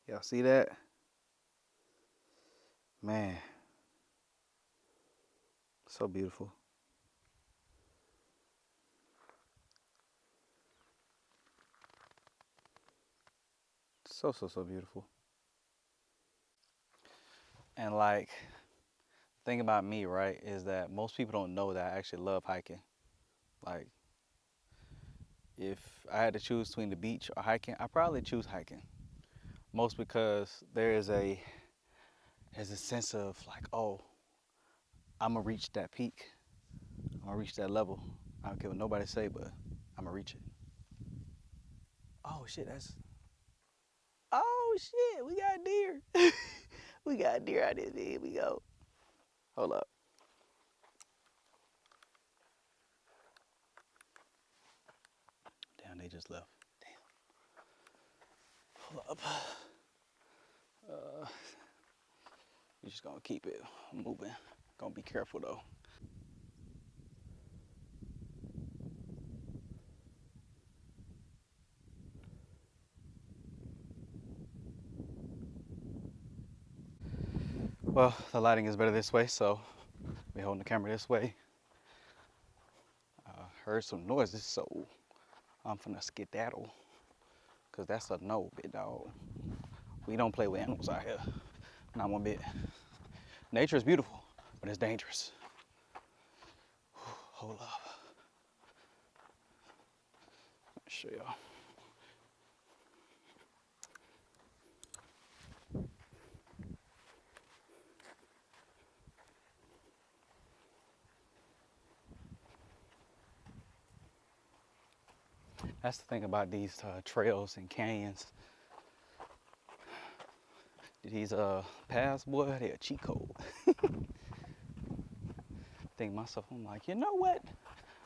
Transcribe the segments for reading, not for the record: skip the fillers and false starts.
Y'all see that? Man, so beautiful. So beautiful. And like, the thing about me, right, is that most people don't know that I actually love hiking. Like, if I had to choose between the beach or hiking, I probably choose hiking. Most because there's a sense of like, oh, I'm gonna reach that peak. I'm gonna reach that level. I don't care what nobody say, but I'm gonna reach it. Oh shit, that's oh shit, we got deer. We got deer out there. Here we go. Hold up. Damn, they just left. Damn. Hold up. Uh, we're just gonna keep it moving. Gonna be careful though. Well, the lighting is better this way, so we holding the camera this way. Heard some noises, so I'm finna skedaddle. Cause that's a no, big dog. We don't play with animals out here. Not one bit. Nature is beautiful, but it's dangerous. Hold up. Let me show y'all. That's the thing about these trails and canyons. These paths, boy, they a cheat code. Think to myself, I'm like, you know what?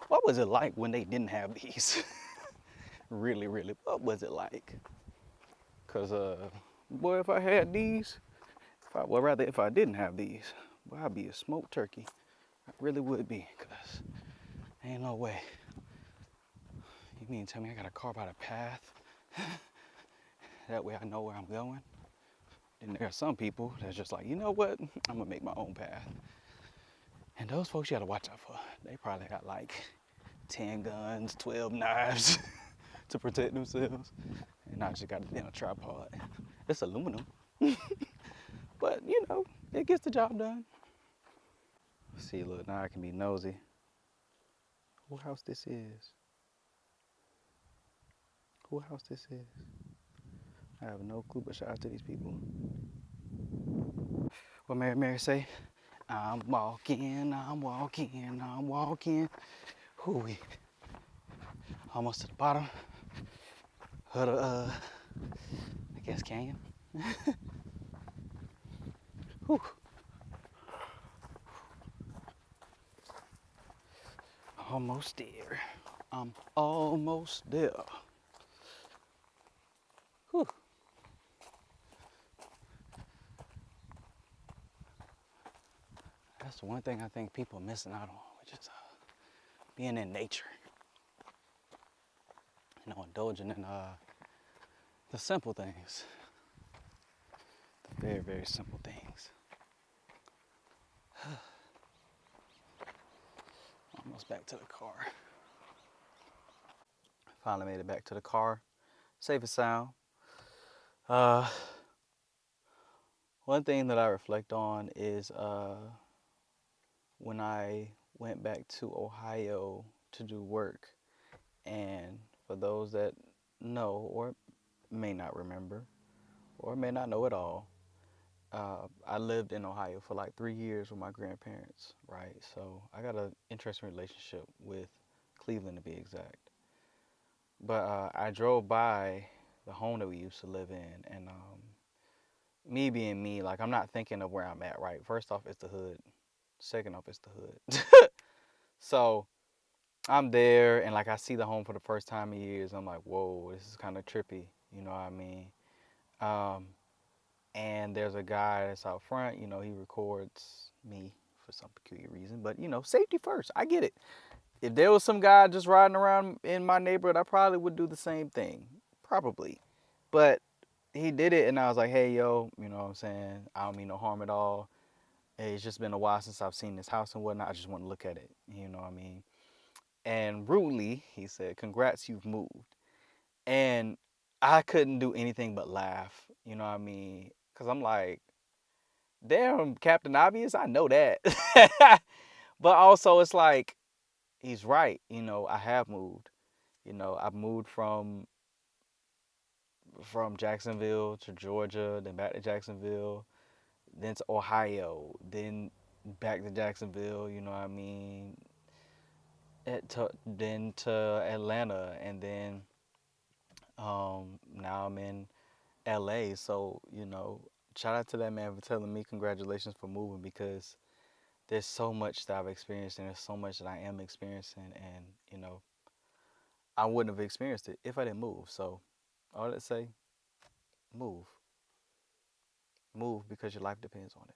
What was it like when they didn't have these? Really, really, what was it like? Cause boy, if I had these, well, rather if I didn't have these, boy, I'd be a smoked turkey. I really would be, cause ain't no way. You mean to tell me I gotta carve out a path? That way I know where I'm going. And there are some people that's just like, you know what? I'm gonna make my own path. And those folks you gotta watch out for. They probably got like 10 guns, 12 knives to protect themselves. And I just got it in a tripod. It's aluminum. But you know, it gets the job done. See, look, now I can be nosy. Who house this is? Who house this is? I have no clue, but shout out to these people. What Mary say? I'm walking, I'm walking, I'm walking. Who we? Almost to the bottom of the, I guess canyon. Whew. Almost there. I'm almost there. Whew. That's the one thing I think people are missing out on, which is being in nature. You know, indulging in the simple things. The very, very simple things. Almost back to the car. Finally made it back to the car. Safe and sound. Uh, One thing that I reflect on is when I went back to Ohio to do work. And for those that know or may not remember or may not know at all, I lived in Ohio for like 3 years with my grandparents, right? So I got an interesting relationship with Cleveland to be exact. But I drove by the home that we used to live in, and me being me, like I'm not thinking of where I'm at, right? First off, it's the hood. Second off, it's the hood. So I'm there, and like I see the home for the first time in years. I'm like, whoa, this is kind of trippy. You know what I mean? Um, and there's a guy that's out front. You know, he records me for some peculiar reason, but you know, safety first. I get it. If there was some guy just riding around in my neighborhood, I probably would do the same thing, probably. But he did it, and I was like, hey, yo, you know what I'm saying? I don't mean no harm at all. Hey, it's just been a while since I've seen this house and whatnot. I just want to look at it. You know what I mean? And rudely, he said, congrats, you've moved. And I couldn't do anything but laugh. You know what I mean? Because I'm like, damn, Captain Obvious, I know that. But also, it's like, he's right. You know, I have moved. You know, I've moved from Jacksonville to Georgia, then back to Jacksonville, then to Ohio, then back to Jacksonville. You know what I mean? Then to Atlanta, and then now I'm in LA. So shout out to that man for telling me congratulations for moving, because there's so much that I've experienced and there's so much that I am experiencing, and I wouldn't have experienced it if I didn't move. So all that say, move, move because your life depends on it.